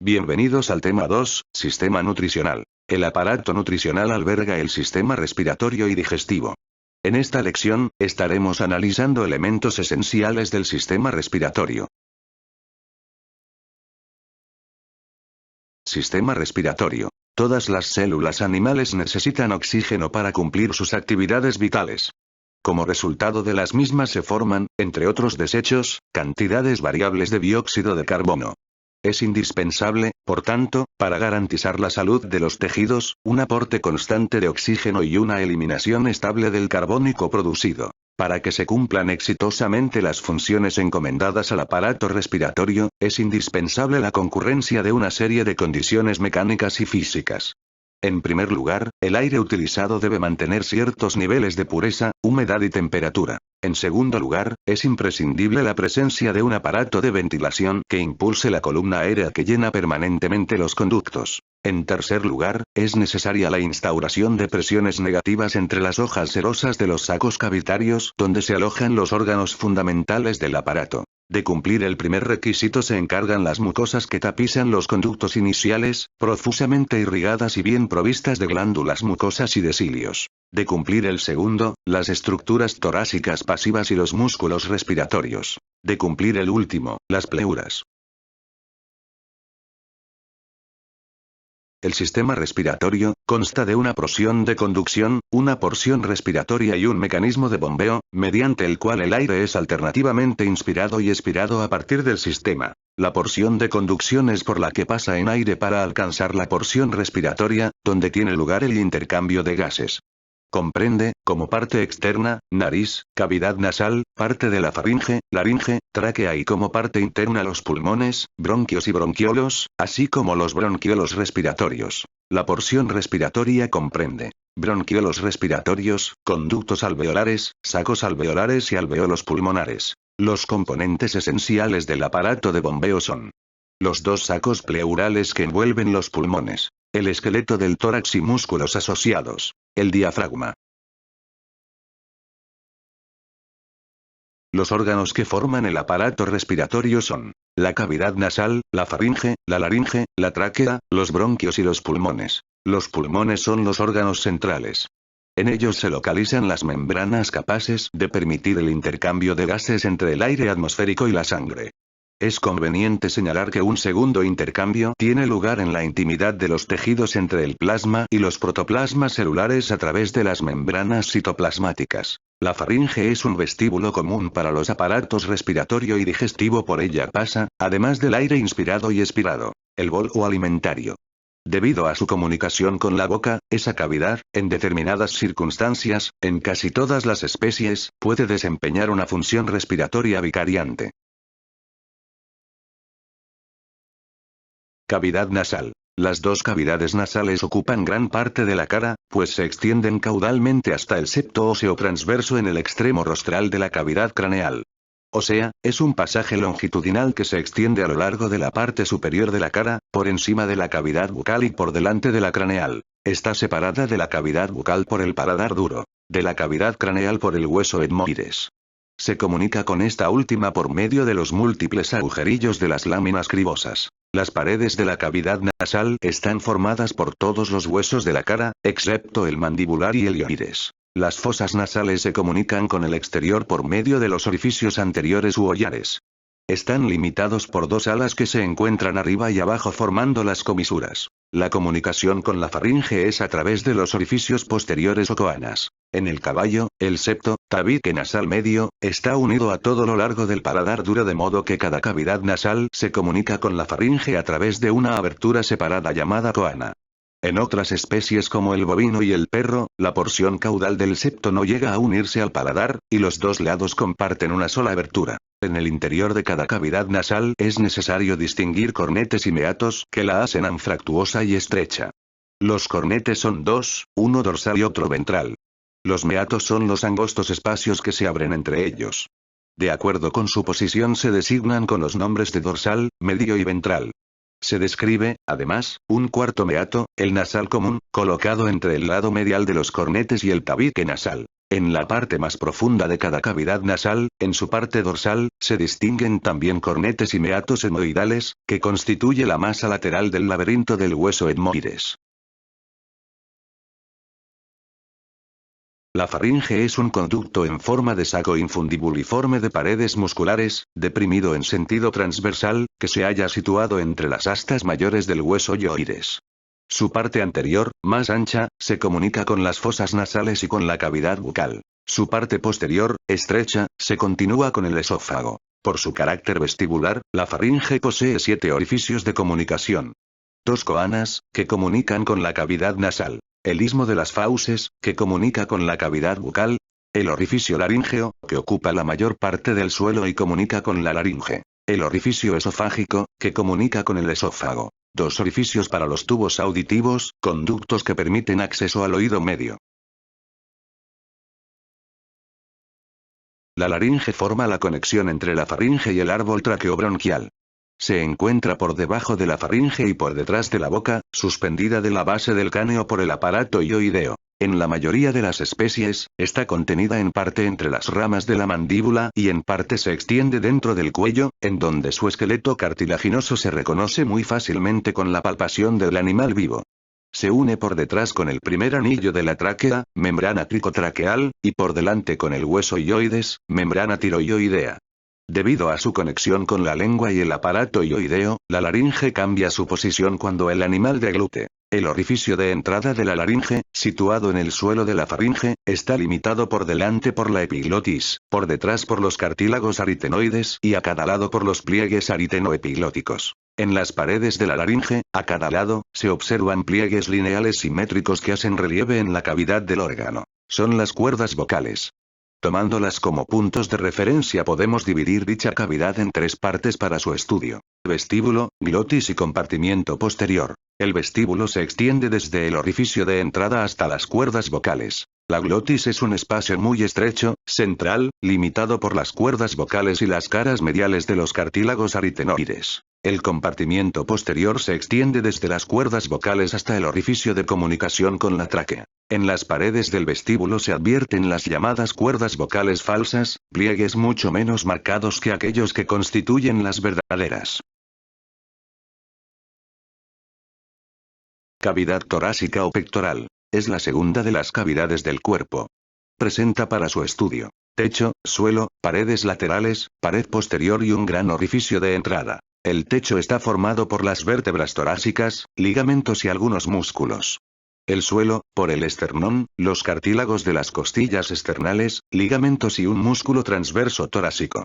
Bienvenidos al tema 2, Sistema nutricional. El aparato nutricional alberga el sistema respiratorio y digestivo. En esta lección, estaremos analizando elementos esenciales del sistema respiratorio. Sistema respiratorio. Todas las células animales necesitan oxígeno para cumplir sus actividades vitales. Como resultado de las mismas se forman, entre otros desechos, cantidades variables de dióxido de carbono. Es indispensable, por tanto, para garantizar la salud de los tejidos, un aporte constante de oxígeno y una eliminación estable del carbónico producido. Para que se cumplan exitosamente las funciones encomendadas al aparato respiratorio, es indispensable la concurrencia de una serie de condiciones mecánicas y físicas. En primer lugar, el aire utilizado debe mantener ciertos niveles de pureza, humedad y temperatura. En segundo lugar, es imprescindible la presencia de un aparato de ventilación que impulse la columna aérea que llena permanentemente los conductos. En tercer lugar, es necesaria la instauración de presiones negativas entre las hojas serosas de los sacos cavitarios donde se alojan los órganos fundamentales del aparato. De cumplir el primer requisito se encargan las mucosas que tapizan los conductos iniciales, profusamente irrigadas y bien provistas de glándulas mucosas y de cilios. De cumplir el segundo, las estructuras torácicas pasivas y los músculos respiratorios. De cumplir el último, las pleuras. El sistema respiratorio consta de una porción de conducción, una porción respiratoria y un mecanismo de bombeo, mediante el cual el aire es alternativamente inspirado y expirado a partir del sistema. La porción de conducción es por la que pasa en aire para alcanzar la porción respiratoria, donde tiene lugar el intercambio de gases. Comprende, como parte externa, nariz, cavidad nasal, parte de la faringe, laringe, tráquea y como parte interna los pulmones, bronquios y bronquiolos, así como los bronquiolos respiratorios. La porción respiratoria comprende bronquiolos respiratorios, conductos alveolares, sacos alveolares y alveolos pulmonares. Los componentes esenciales del aparato de bombeo son los dos sacos pleurales que envuelven los pulmones, el esqueleto del tórax y músculos asociados, el diafragma. Los órganos que forman el aparato respiratorio son la cavidad nasal, la faringe, la laringe, la tráquea, los bronquios y los pulmones. Los pulmones son los órganos centrales. En ellos se localizan las membranas capaces de permitir el intercambio de gases entre el aire atmosférico y la sangre. Es conveniente señalar que un segundo intercambio tiene lugar en la intimidad de los tejidos entre el plasma y los protoplasmas celulares a través de las membranas citoplasmáticas. La faringe es un vestíbulo común para los aparatos respiratorio y digestivo, por ella pasa, además del aire inspirado y expirado, el bolo alimentario. Debido a su comunicación con la boca, esa cavidad, en determinadas circunstancias, en casi todas las especies, puede desempeñar una función respiratoria vicariante. Cavidad nasal. Las dos cavidades nasales ocupan gran parte de la cara, pues se extienden caudalmente hasta el septo óseo transverso en el extremo rostral de la cavidad craneal. O sea, es un pasaje longitudinal que se extiende a lo largo de la parte superior de la cara, por encima de la cavidad bucal y por delante de la craneal. Está separada de la cavidad bucal por el paladar duro, de la cavidad craneal por el hueso etmoides. Se comunica con esta última por medio de los múltiples agujerillos de las láminas cribosas. Las paredes de la cavidad nasal están formadas por todos los huesos de la cara, excepto el mandibular y el ioides. Las fosas nasales se comunican con el exterior por medio de los orificios anteriores u hollares. Están limitados por dos alas que se encuentran arriba y abajo formando las comisuras. La comunicación con la faringe es a través de los orificios posteriores o coanas. En el caballo, el septo, tabique nasal medio, está unido a todo lo largo del paladar duro de modo que cada cavidad nasal se comunica con la faringe a través de una abertura separada llamada coana. En otras especies como el bovino y el perro, la porción caudal del septo no llega a unirse al paladar, y los dos lados comparten una sola abertura. En el interior de cada cavidad nasal es necesario distinguir cornetes y meatos que la hacen anfractuosa y estrecha. Los cornetes son dos, uno dorsal y otro ventral. Los meatos son los angostos espacios que se abren entre ellos. De acuerdo con su posición se designan con los nombres de dorsal, medio y ventral. Se describe, además, un cuarto meato, el nasal común, colocado entre el lado medial de los cornetes y el tabique nasal. En la parte más profunda de cada cavidad nasal, en su parte dorsal, se distinguen también cornetes y meatos etmoidales, que constituye la masa lateral del laberinto del hueso etmoides. La faringe es un conducto en forma de saco infundibuliforme de paredes musculares, deprimido en sentido transversal, que se halla situado entre las astas mayores del hueso hyoides. Su parte anterior, más ancha, se comunica con las fosas nasales y con la cavidad bucal. Su parte posterior, estrecha, se continúa con el esófago. Por su carácter vestibular, la faringe posee 7 orificios de comunicación. 2 coanas, que comunican con la cavidad nasal. El istmo de las fauces, que comunica con la cavidad bucal. El orificio laríngeo, que ocupa la mayor parte del suelo y comunica con la laringe. El orificio esofágico, que comunica con el esófago. 2 orificios para los tubos auditivos, conductos que permiten acceso al oído medio. La laringe forma la conexión entre la faringe y el árbol traqueobronquial. Se encuentra por debajo de la faringe y por detrás de la boca, suspendida de la base del cráneo por el aparato hyoideo. En la mayoría de las especies, está contenida en parte entre las ramas de la mandíbula y en parte se extiende dentro del cuello, en donde su esqueleto cartilaginoso se reconoce muy fácilmente con la palpación del animal vivo. Se une por detrás con el primer anillo de la tráquea, membrana cricotraqueal, y por delante con el hueso hyoides, membrana tiroidea. Debido a su conexión con la lengua y el aparato hyoideo, la laringe cambia su posición cuando el animal deglute. El orificio de entrada de la laringe, situado en el suelo de la faringe, está limitado por delante por la epiglotis, por detrás por los cartílagos aritenoides y a cada lado por los pliegues aritenoepiglóticos. En las paredes de la laringe, a cada lado, se observan pliegues lineales simétricos que hacen relieve en la cavidad del órgano. Son las cuerdas vocales. Tomándolas como puntos de referencia podemos dividir dicha cavidad en 3 partes para su estudio: vestíbulo, glotis y compartimiento posterior. El vestíbulo se extiende desde el orificio de entrada hasta las cuerdas vocales. La glotis es un espacio muy estrecho, central, limitado por las cuerdas vocales y las caras mediales de los cartílagos aritenoides. El compartimiento posterior se extiende desde las cuerdas vocales hasta el orificio de comunicación con la tráquea. En las paredes del vestíbulo se advierten las llamadas cuerdas vocales falsas, pliegues mucho menos marcados que aquellos que constituyen las verdaderas. Cavidad torácica o pectoral. Es la segunda de las cavidades del cuerpo. Presenta para su estudio techo, suelo, paredes laterales, pared posterior y un gran orificio de entrada. El techo está formado por las vértebras torácicas, ligamentos y algunos músculos. El suelo, por el esternón, los cartílagos de las costillas externales, ligamentos y un músculo transverso torácico.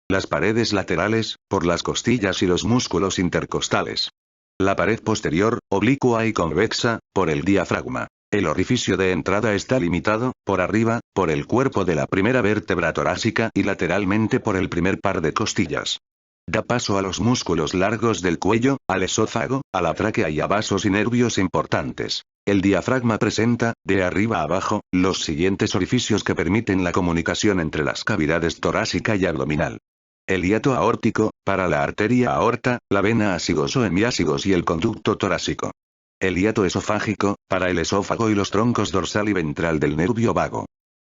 Las paredes laterales, por las costillas y los músculos intercostales. La pared posterior, oblicua y convexa, por el diafragma. El orificio de entrada está limitado, por arriba, por el cuerpo de la primera vértebra torácica y lateralmente por el primer par de costillas. Da paso a los músculos largos del cuello, al esófago, a la tráquea y a vasos y nervios importantes. El diafragma presenta, de arriba a abajo, los siguientes orificios que permiten la comunicación entre las cavidades torácica y abdominal. El hiato aórtico, para la arteria aorta, la vena ásigos o hemiásigos y el conducto torácico. El hiato esofágico, para el esófago y los troncos dorsal y ventral del nervio vago.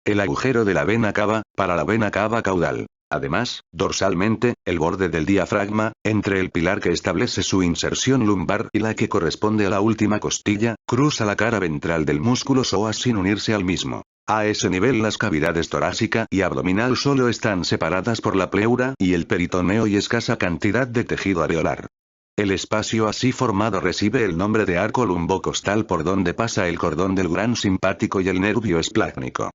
El agujero de la vena cava, para la vena cava caudal. Además, dorsalmente, el borde del diafragma, entre el pilar que establece su inserción lumbar y la que corresponde a la última costilla, cruza la cara ventral del músculo psoas sin unirse al mismo. A ese nivel las cavidades torácica y abdominal solo están separadas por la pleura y el peritoneo y escasa cantidad de tejido areolar. El espacio así formado recibe el nombre de arco lumbocostal por donde pasa el cordón del gran simpático y el nervio esplácnico.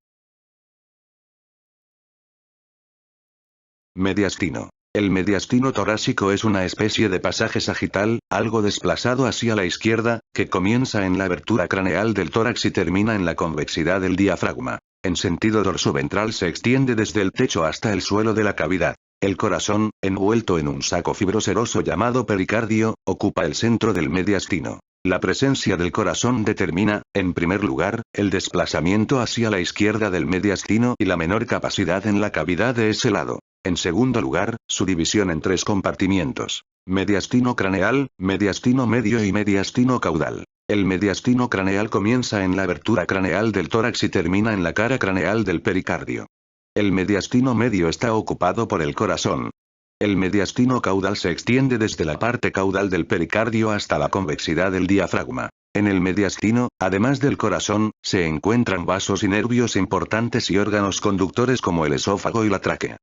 Mediastino. El mediastino torácico es una especie de pasaje sagital, algo desplazado hacia la izquierda, que comienza en la abertura craneal del tórax y termina en la convexidad del diafragma. En sentido dorsoventral se extiende desde el techo hasta el suelo de la cavidad. El corazón, envuelto en un saco fibroseroso llamado pericardio, ocupa el centro del mediastino. La presencia del corazón determina, en primer lugar, el desplazamiento hacia la izquierda del mediastino y la menor capacidad en la cavidad de ese lado. En segundo lugar, su división en 3 compartimientos: mediastino craneal, mediastino medio y mediastino caudal. El mediastino craneal comienza en la abertura craneal del tórax y termina en la cara craneal del pericardio. El mediastino medio está ocupado por el corazón. El mediastino caudal se extiende desde la parte caudal del pericardio hasta la convexidad del diafragma. En el mediastino, además del corazón, se encuentran vasos y nervios importantes y órganos conductores como el esófago y la tráquea.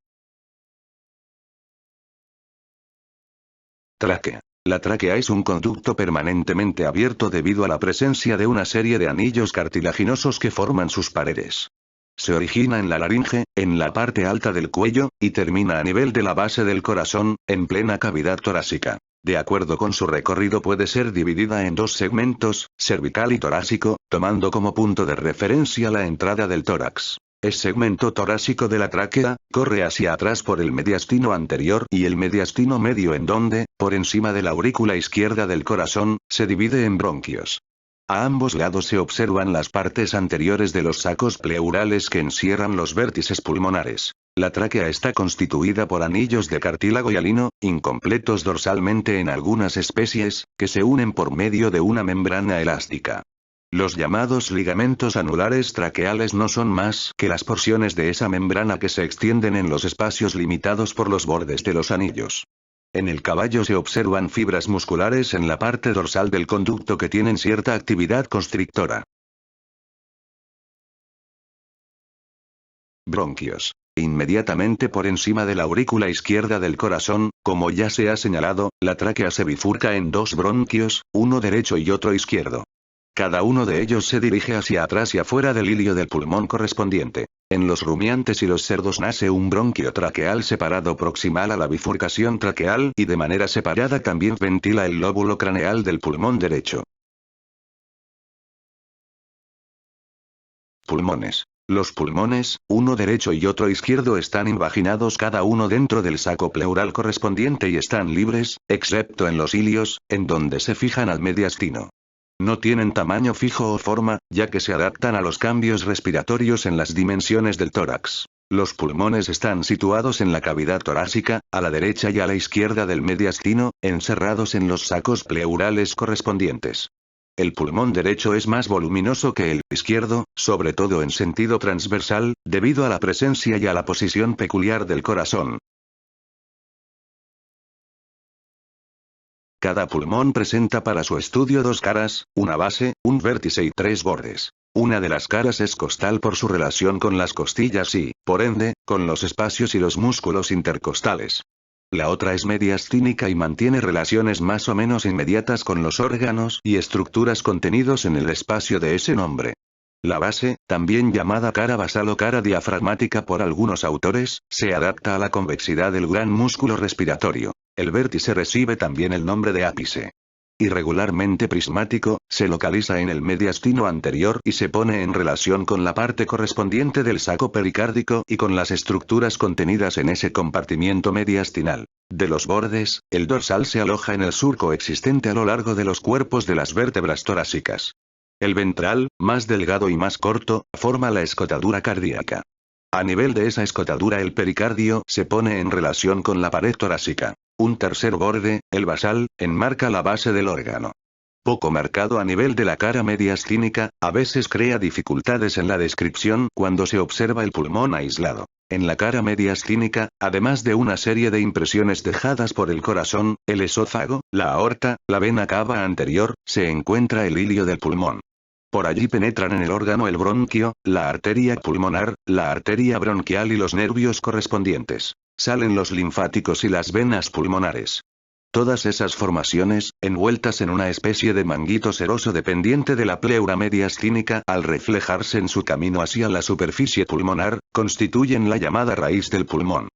Tráquea. La tráquea es un conducto permanentemente abierto debido a la presencia de una serie de anillos cartilaginosos que forman sus paredes. Se origina en la laringe, en la parte alta del cuello, y termina a nivel de la base del corazón, en plena cavidad torácica. De acuerdo con su recorrido puede ser dividida en dos segmentos, cervical y torácico, tomando como punto de referencia la entrada del tórax. El segmento torácico de la tráquea, corre hacia atrás por el mediastino anterior y el mediastino medio en donde, por encima de la aurícula izquierda del corazón, se divide en bronquios. A ambos lados se observan las partes anteriores de los sacos pleurales que encierran los vértices pulmonares. La tráquea está constituida por anillos de cartílago hialino, incompletos dorsalmente en algunas especies, que se unen por medio de una membrana elástica. Los llamados ligamentos anulares traqueales no son más que las porciones de esa membrana que se extienden en los espacios limitados por los bordes de los anillos. En el caballo se observan fibras musculares en la parte dorsal del conducto que tienen cierta actividad constrictora. Bronquios. Inmediatamente por encima de la aurícula izquierda del corazón, como ya se ha señalado, la tráquea se bifurca en dos bronquios, uno derecho y otro izquierdo. Cada uno de ellos se dirige hacia atrás y afuera del hilio del pulmón correspondiente. En los rumiantes y los cerdos nace un bronquio traqueal separado proximal a la bifurcación traqueal y de manera separada también ventila el lóbulo craneal del pulmón derecho. Pulmones. Los pulmones, uno derecho y otro izquierdo están invaginados cada uno dentro del saco pleural correspondiente y están libres, excepto en los ilios, en donde se fijan al mediastino. No tienen tamaño fijo o forma, ya que se adaptan a los cambios respiratorios en las dimensiones del tórax. Los pulmones están situados en la cavidad torácica, a la derecha y a la izquierda del mediastino, encerrados en los sacos pleurales correspondientes. El pulmón derecho es más voluminoso que el izquierdo, sobre todo en sentido transversal, debido a la presencia y a la posición peculiar del corazón. Cada pulmón presenta para su estudio dos caras, una base, un vértice y tres bordes. Una de las caras es costal por su relación con las costillas y, por ende, con los espacios y los músculos intercostales. La otra es mediastínica y mantiene relaciones más o menos inmediatas con los órganos y estructuras contenidos en el espacio de ese nombre. La base, también llamada cara basal o cara diafragmática por algunos autores, se adapta a la convexidad del gran músculo respiratorio. El vértice recibe también el nombre de ápice. Irregularmente prismático, se localiza en el mediastino anterior y se pone en relación con la parte correspondiente del saco pericárdico y con las estructuras contenidas en ese compartimiento mediastinal. De los bordes, el dorsal se aloja en el surco existente a lo largo de los cuerpos de las vértebras torácicas. El ventral, más delgado y más corto, forma la escotadura cardíaca. A nivel de esa escotadura el pericardio se pone en relación con la pared torácica. Un tercer borde, el basal, enmarca la base del órgano. Poco marcado a nivel de la cara mediastínica, a veces crea dificultades en la descripción cuando se observa el pulmón aislado. En la cara mediastínica, además de una serie de impresiones dejadas por el corazón, el esófago, la aorta, la vena cava anterior, se encuentra el hilio del pulmón. Por allí penetran en el órgano el bronquio, la arteria pulmonar, la arteria bronquial y los nervios correspondientes. Salen los linfáticos y las venas pulmonares. Todas esas formaciones, envueltas en una especie de manguito seroso dependiente de la pleura mediastínica al reflejarse en su camino hacia la superficie pulmonar, constituyen la llamada raíz del pulmón.